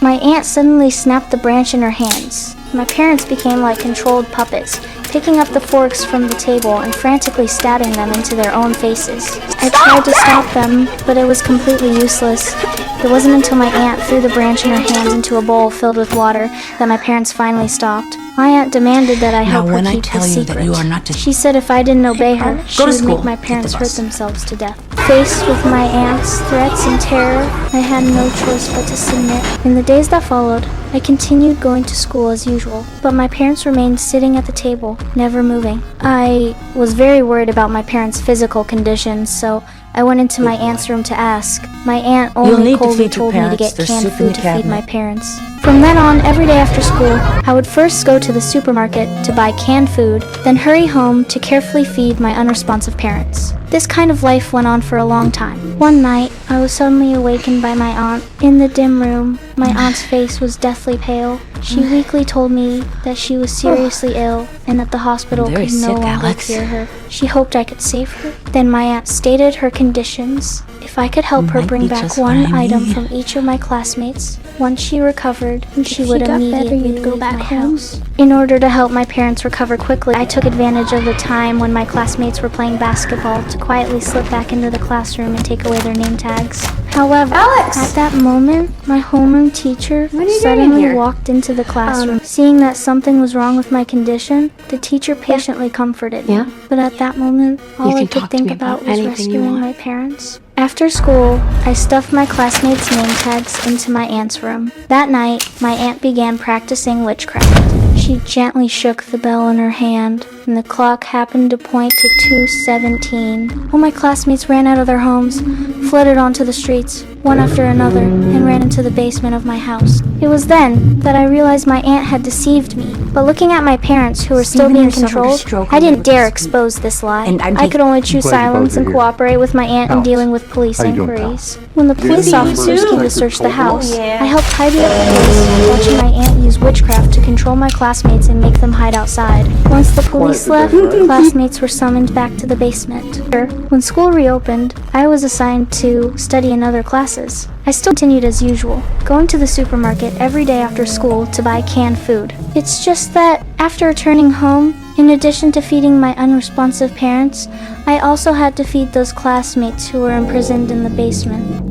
My aunt suddenly snapped the branch in her hands. My parents became like controlled puppets, picking up the forks from the table and frantically stabbing them into their own faces. I tried to stop them, but it was completely useless. It wasn't until my aunt threw the branch in her hands into a bowl filled with water that my parents finally stopped. My aunt demanded that I help her keep the secret. She said if I didn't obey her, she would make my parents hurt themselves to death. Faced with my aunt's threats and terror, I had no choice but to submit. In the days that followed, I continued going to school as usual, but my parents remained sitting at the table, never moving. I was very worried about my parents' physical conditions, so I went into my aunt's room to ask. My aunt only coldly told me to get canned food to feed my parents. From then on, every day after school, I would first go to the supermarket to buy canned food, then hurry home to carefully feed my unresponsive parents. This kind of life went on for a long time. One night, I was suddenly awakened by my aunt. In the dim room, my aunt's face was deathly pale. She weakly told me that she was seriously ill and that the hospital could no longer cure her. She hoped I could save her. Then my aunt stated her conditions. If I could help her bring back one item from each of my classmates, once she recovered, she would immediately go back home. In order to help my parents recover quickly, I took advantage of the time when my classmates were playing basketball to quietly slip back into the classroom and take away their name tags. However, at that moment, my homeroom teacher suddenly walked into the classroom. Seeing that something was wrong with my condition, the teacher patiently comforted me. But at that moment, all I could think about was rescuing my parents. After school, I stuffed my classmates' name tags into my aunt's room. That night, my aunt began practicing witchcraft. She gently shook the bell in her hand, and the clock happened to point to 2:17. All my classmates ran out of their homes, flooded onto the streets, one after another, and ran into the basement of my house. It was then that I realized my aunt had deceived me. But looking at my parents, who were still being controlled, I didn't dare expose this lie. I could only choose silence and cooperate with my aunt in dealing with police inquiries. When the police officers came to search the house, I helped tidy up the place, watching my aunt use witchcraft to control my classmates and make them hide outside. Once the police left, classmates were summoned back to the basement. When school reopened, I was assigned to study in other classes. I still continued as usual, going to the supermarket every day after school to buy canned food. It's just that, after returning home, in addition to feeding my unresponsive parents, I also had to feed those classmates who were imprisoned in the basement.